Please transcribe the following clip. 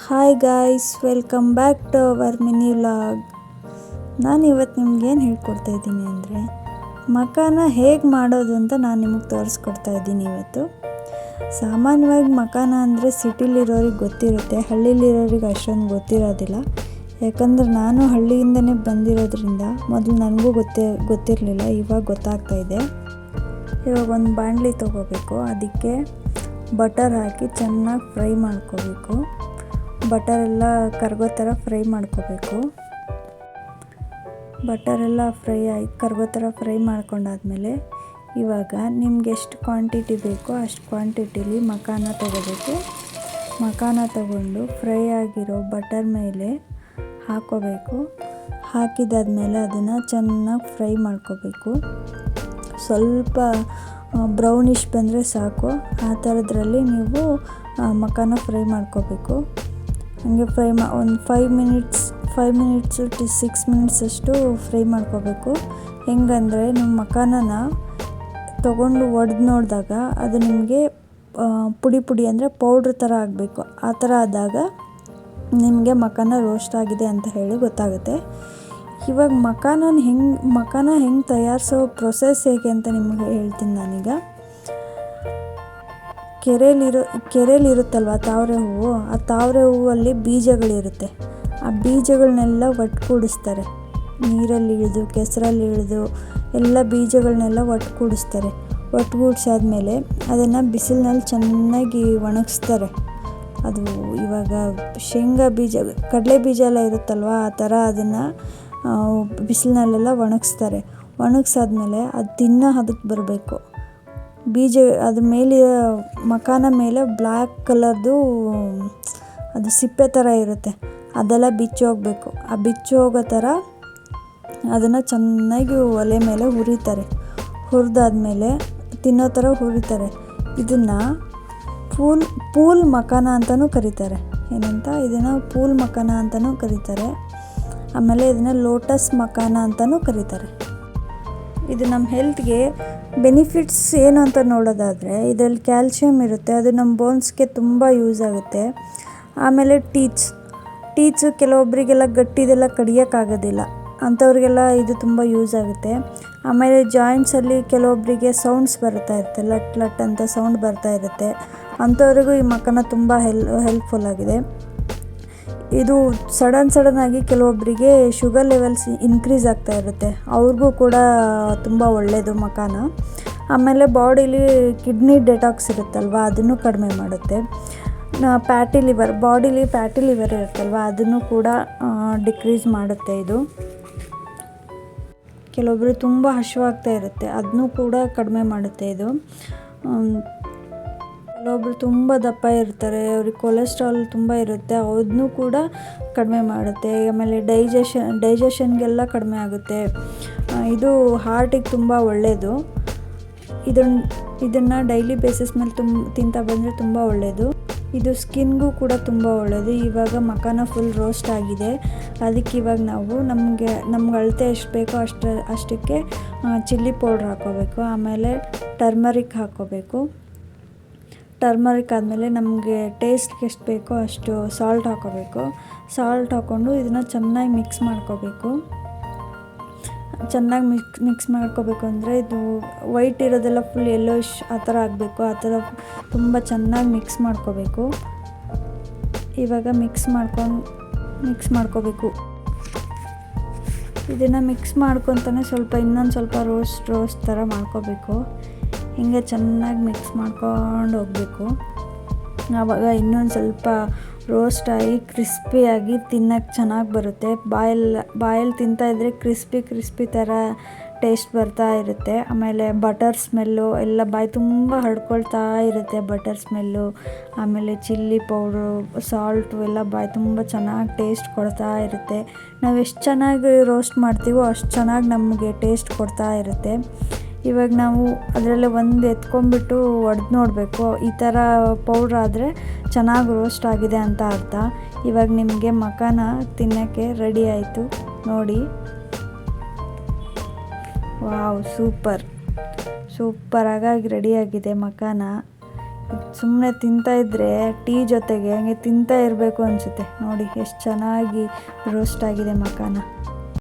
Hi guys, welcome back to our mini vlog. ನಾನು ಇವತ್ತು ನಿಮ್ಗೇನು ಹೇಳ್ಕೊಡ್ತಾ ಇದ್ದೀನಿ ಅಂದರೆ ಮಕಾನ ಹೇಗೆ ಮಾಡೋದು ಅಂತ ನಾನು ನಿಮಗೆ ತೋರಿಸ್ಕೊಡ್ತಾ ಇದ್ದೀನಿ ಇವತ್ತು. ಸಾಮಾನ್ಯವಾಗಿ ಮಕಾನ ಅಂದರೆ ಸಿಟಿಲಿರೋರಿಗೆ ಗೊತ್ತಿರುತ್ತೆ, ಹಳ್ಳಿಲಿರೋರಿಗೆ ಅಷ್ಟೊಂದು ಗೊತ್ತಿರೋದಿಲ್ಲ. ಯಾಕಂದರೆ ನಾನು ಹಳ್ಳಿಯಿಂದನೇ ಬಂದಿರೋದ್ರಿಂದ ಮೊದಲು ನನಗೂ ಗೊತ್ತಿರಲಿಲ್ಲ, ಇವಾಗ ಗೊತ್ತಾಗ್ತಾ ಇದೆ. ಇವಾಗ ಒಂದು ಬಾಣಲಿ ತೊಗೋಬೇಕು, ಅದಕ್ಕೆ ಬಟರ್ ಹಾಕಿ ಚೆನ್ನಾಗಿ ಫ್ರೈ ಮಾಡ್ಕೋಬೇಕು. ಬಟರೆಲ್ಲ ಕರಗೋ ಥರ ಫ್ರೈ ಮಾಡ್ಕೋಬೇಕು. ಬಟರೆಲ್ಲ ಕರಗೋ ಥರ ಫ್ರೈ ಮಾಡ್ಕೊಂಡಾದ್ಮೇಲೆ ಇವಾಗ ನಿಮ್ಗೆ ಎಷ್ಟು ಕ್ವಾಂಟಿಟಿ ಬೇಕೋ ಅಷ್ಟು ಕ್ವಾಂಟಿಟಿಲಿ ಮಕಾನ ತೊಗೋಬೇಕು. ಮಕಾನ ತೊಗೊಂಡು ಫ್ರೈ ಆಗಿರೋ ಬಟರ್ ಮೇಲೆ ಹಾಕೋಬೇಕು. ಹಾಕಿದಾದ್ಮೇಲೆ ಅದನ್ನು ಚೆನ್ನಾಗಿ ಫ್ರೈ ಮಾಡ್ಕೋಬೇಕು. ಸ್ವಲ್ಪ ಬ್ರೌನಿಷ್ ಬಂದರೆ ಸಾಕು, ಆ ಥರದ್ರಲ್ಲಿ ನೀವು ಮಕಾನ ಫ್ರೈ ಮಾಡ್ಕೋಬೇಕು. ಹಾಗೆ ಒಂದು 5 ಮಿನಿಟ್ಸು ಟು 6 ಮಿನಿಟ್ಸ್ ಅಷ್ಟು ಫ್ರೈ ಮಾಡ್ಕೋಬೇಕು. ಹೆಂಗಂದರೆ ನಿಮ್ಮ ಮಕಾನನ ತೊಗೊಂಡು ಒಡೆದು ನೋಡಿದಾಗ ಅದು ನಿಮಗೆ ಪುಡಿ ಅಂದರೆ ಪೌಡ್ರ್ ಥರ ಆಗಬೇಕು. ಆ ಥರ ಆದಾಗ ನಿಮಗೆ ಮಕಾನ ರೋಸ್ಟ್ ಆಗಿದೆ ಅಂತ ಹೇಳಿ ಗೊತ್ತಾಗುತ್ತೆ. ಇವಾಗ ಮಕಾನ ಹೆಂಗೆ ತಯಾರಿಸೋ ಪ್ರೊಸೆಸ್ ಹೇಗೆ ಅಂತ ನಿಮಗೆ ಹೇಳ್ತೀನಿ ನಾನೀಗ. ಕೆರೆಯಲ್ಲಿರುತ್ತಲ್ವ ತಾವರೆ ಹೂವು, ಆ ತಾವರೆ ಹೂವಲ್ಲಿ ಬೀಜಗಳಿರುತ್ತೆ. ಆ ಬೀಜಗಳನ್ನೆಲ್ಲ ಒಟ್ಟುಗೂಡಿಸ್ತಾರೆ. ನೀರಲ್ಲಿ ಇಳಿದು ಕೆಸರಲ್ಲಿ ಇಳಿದು ಎಲ್ಲ ಬೀಜಗಳನ್ನೆಲ್ಲ ಒಟ್ಟುಗೂಡಿಸ್ತಾರೆ. ಒಟ್ಟುಗೂಡಿಸಾದ್ಮೇಲೆ ಅದನ್ನು ಬಿಸಿಲಿನಲ್ಲಿ ಚೆನ್ನಾಗಿ ಒಣಗಿಸ್ತಾರೆ. ಅದು ಇವಾಗ ಶೇಂಗಾ ಬೀಜ, ಕಡಲೆ ಬೀಜ ಎಲ್ಲ ಇರುತ್ತಲ್ವ, ಆ ಥರ ಅದನ್ನು ಬಿಸಿಲಿನಲ್ಲೆಲ್ಲ ಒಣಗಿಸ್ತಾರೆ. ಒಣಗಿಸಾದ್ಮೇಲೆ ಅದು ತಿನ್ನೋ ಹದಕ್ಕೆ ಬರಬೇಕು. ಅದ್ರ ಮೇಲೆ ಮಕಾನ ಮೇಲೆ ಬ್ಲ್ಯಾಕ್ ಕಲರ್ದು ಅದು ಸಿಪ್ಪೆ ಥರ ಇರುತ್ತೆ, ಅದೆಲ್ಲ ಬಿಚ್ಚಿ ಹೋಗಬೇಕು. ಆ ಬಿಚ್ಚಿ ಹೋಗೋ ಥರ ಅದನ್ನು ಚೆನ್ನಾಗಿ ಒಲೆ ಮೇಲೆ ಹುರಿತಾರೆ. ಹುರಿದಾದ್ಮೇಲೆ ತಿನ್ನೋ ಥರ ಹುರಿತಾರೆ. ಇದನ್ನು ಪೂಲ್ ಮಕಾನ ಅಂತಲೂ ಕರೀತಾರೆ. ಇದನ್ನು ಪೂಲ್ ಮಕಾನ ಅಂತಲೂ ಕರೀತಾರೆ. ಆಮೇಲೆ ಇದನ್ನು ಲೋಟಸ್ ಮಕಾನ ಅಂತಲೂ ಕರೀತಾರೆ. ಇದು ನಮ್ಮ ಹೆಲ್ತ್ಗೆ ಬೆನಿಫಿಟ್ಸ್ ಏನು ಅಂತ ನೋಡೋದಾದರೆ, ಇದರಲ್ಲಿ ಕ್ಯಾಲ್ಶಿಯಮ್ ಇರುತ್ತೆ, ಅದು ನಮ್ಮ ಬೋನ್ಸ್ಗೆ ತುಂಬ ಯೂಸ್ ಆಗುತ್ತೆ. ಆಮೇಲೆ ಟೀಚು ಕೆಲವೊಬ್ಬರಿಗೆಲ್ಲ ಗಟ್ಟಿದೆಲ್ಲ ಕಡಿಯೋಕ್ಕಾಗೋದಿಲ್ಲ, ಅಂಥವ್ರಿಗೆಲ್ಲ ಇದು ತುಂಬ ಯೂಸ್ ಆಗುತ್ತೆ. ಆಮೇಲೆ ಜಾಯಿಂಟ್ಸಲ್ಲಿ ಕೆಲವೊಬ್ಬರಿಗೆ ಸೌಂಡ್ಸ್ ಬರ್ತಾ ಇರುತ್ತೆ, ಲಟ್ ಲಟ್ ಅಂತ ಸೌಂಡ್ ಬರ್ತಾ ಇರುತ್ತೆ, ಅಂಥವ್ರಿಗೂ ಈ ಮಕಾನ ತುಂಬ ಹೆಲ್ಪ್ಫುಲ್ ಆಗಿದೆ. ಇದು ಸಡನ್ ಆಗಿ ಕೆಲವೊಬ್ಬರಿಗೆ ಶುಗರ್ ಲೆವೆಲ್ಸ್ ಇನ್ಕ್ರೀಸ್ ಆಗ್ತಾ ಇರುತ್ತೆ, ಅವ್ರಿಗೂ ಕೂಡ ತುಂಬ ಒಳ್ಳೆಯದು ಮಕಾನ. ಆಮೇಲೆ ಬಾಡಿಲಿ ಕಿಡ್ನಿ ಡೆಟಾಕ್ಸ್ ಇರುತ್ತಲ್ವ, ಅದನ್ನು ಕಡಿಮೆ ಮಾಡುತ್ತೆ. ಬಾಡಿಲಿ ಫ್ಯಾಟಿ ಲಿವರ್ ಇರುತ್ತಲ್ವ, ಅದನ್ನು ಕೂಡ ಡಿಕ್ರೀಸ್ ಮಾಡುತ್ತೆ ಇದು. ಕೆಲವೊಬ್ಬರು ತುಂಬ ಹಸಿವಾಗ್ತಾ ಇರುತ್ತೆ, ಅದನ್ನು ಕೂಡ ಕಡಿಮೆ ಮಾಡುತ್ತೆ ಇದು. ಕೆಲವೊಬ್ರು ತುಂಬ ದಪ್ಪ ಇರ್ತಾರೆ, ಅವ್ರಿಗೆ ಕೊಲೆಸ್ಟ್ರಾಲ್ ತುಂಬ ಇರುತ್ತೆ, ಅದನ್ನು ಕೂಡ ಕಡಿಮೆ ಮಾಡುತ್ತೆ. ಆಮೇಲೆ ಡೈಜೆಷನ್ಗೆಲ್ಲ ಕಡಿಮೆ ಆಗುತ್ತೆ. ಇದು ಹಾರ್ಟಿಗೆ ತುಂಬ ಒಳ್ಳೆಯದು. ಇದನ್ನು ಡೈಲಿ ಬೇಸಿಸ್ ಮೇಲೆ ತಿಂತಾ ಬಂದರೆ ತುಂಬ ಒಳ್ಳೆಯದು. ಇದು ಸ್ಕಿನ್ಗೂ ಕೂಡ ತುಂಬ ಒಳ್ಳೆಯದು. ಇವಾಗ ಮಕಾನ ಫುಲ್ ರೋಸ್ಟ್ ಆಗಿದೆ, ಅದಕ್ಕೆ ಇವಾಗ ನಾವು ನಮಗೆ ಅಳತೆ ಎಷ್ಟು ಬೇಕೋ ಅಷ್ಟಕ್ಕೆ ಚಿಲ್ಲಿ ಪೌಡ್ರ್ ಹಾಕ್ಕೋಬೇಕು. ಆಮೇಲೆ ಟರ್ಮರಿಕ್ ಹಾಕ್ಕೋಬೇಕು. ಟರ್ಮರಿಕ್ ಆದಮೇಲೆ ನಮಗೆ ಟೇಸ್ಟ್ಗೆ ಎಷ್ಟು ಬೇಕೋ ಅಷ್ಟು ಸಾಲ್ಟ್ ಹಾಕ್ಕೋಬೇಕು. ಸಾಲ್ಟ್ ಹಾಕ್ಕೊಂಡು ಇದನ್ನು ಚೆನ್ನಾಗಿ ಮಿಕ್ಸ್ ಮಾಡ್ಕೋಬೇಕು. ಚೆನ್ನಾಗಿ ಮಿಕ್ಸ್ ಮಾಡ್ಕೋಬೇಕು ಅಂದರೆ ಇದು ವೈಟ್ ಇರೋದೆಲ್ಲ ಫುಲ್ ಯೆಲ್ಲೋಶ್ ಆ ಥರ ಆಗಬೇಕು. ಆ ಥರ ತುಂಬ ಚೆನ್ನಾಗಿ ಮಿಕ್ಸ್ ಮಾಡ್ಕೋಬೇಕು. ಇವಾಗ ಮಿಕ್ಸ್ ಮಾಡ್ಕೋಬೇಕು. ಇದನ್ನು ಮಿಕ್ಸ್ ಮಾಡ್ಕೊತಾನೆ ಇನ್ನೊಂದು ಸ್ವಲ್ಪ ರೋಸ್ಟ್ ಥರ ಮಾಡ್ಕೋಬೇಕು. ಹಿಂಗೆ ಚೆನ್ನಾಗಿ ಮಿಕ್ಸ್ ಮಾಡ್ಕೊಂಡು ಹೋಗಬೇಕು. ಆವಾಗ ಇನ್ನೊಂದು ಸ್ವಲ್ಪ ರೋಸ್ಟ್ ಆಗಿ ಕ್ರಿಸ್ಪಿಯಾಗಿ ತಿನ್ನೋಕ್ಕೆ ಚೆನ್ನಾಗಿ ಬರುತ್ತೆ. ಬಾಯಲ್ಲಿ ತಿಂತಾಯಿದ್ರೆ ಕ್ರಿಸ್ಪಿ ಥರ ಟೇಸ್ಟ್ ಬರ್ತಾ ಇರುತ್ತೆ. ಆಮೇಲೆ ಬಟರ್ ಸ್ಮೆಲ್ಲು ಎಲ್ಲ ಬಾಯಿ ತುಂಬ ಹರ್ಕೊಳ್ತಾ ಇರುತ್ತೆ, ಬಟರ್ ಸ್ಮೆಲ್ಲು. ಆಮೇಲೆ ಚಿಲ್ಲಿ ಪೌಡ್ರು, ಸಾಲ್ಟು ಎಲ್ಲ ಬಾಯಿ ತುಂಬ ಚೆನ್ನಾಗಿ ಟೇಸ್ಟ್ ಕೊಡ್ತಾ ಇರುತ್ತೆ. ನಾವು ಎಷ್ಟು ಚೆನ್ನಾಗಿ ರೋಸ್ಟ್ ಮಾಡ್ತೀವೋ ಅಷ್ಟು ಚೆನ್ನಾಗಿ ನಮಗೆ ಟೇಸ್ಟ್ ಕೊಡ್ತಾ ಇರುತ್ತೆ. ಇವಾಗ ನಾವು ಅದರಲ್ಲೇ ಒಂದು ಎತ್ಕೊಂಡ್ಬಿಟ್ಟು ಒಡೆದು ನೋಡಬೇಕು. ಈ ಥರ ಪೌಡ್ರ್ ಆದರೆ ಚೆನ್ನಾಗಿ ರೋಸ್ಟ್ ಆಗಿದೆ ಅಂತ ಅರ್ಥ. ಇವಾಗ ನಿಮಗೆ ಮಕಾನ ತಿನ್ನೋಕ್ಕೆ ರೆಡಿ ಆಯಿತು ನೋಡಿ. ವಾವ್, ಸೂಪರಾಗಿ ರೆಡಿಯಾಗಿದೆ ಮಕಾನ. ಸುಮ್ಮನೆ ತಿಂತಾಯಿದ್ರೆ ಟೀ ಜೊತೆಗೆ ಹಂಗೆ ತಿಂತಾ ಇರಬೇಕು ಅನಿಸುತ್ತೆ. ನೋಡಿ ಎಷ್ಟು ಚೆನ್ನಾಗಿ ರೋಸ್ಟ್ ಆಗಿದೆ ಮಖಾನ.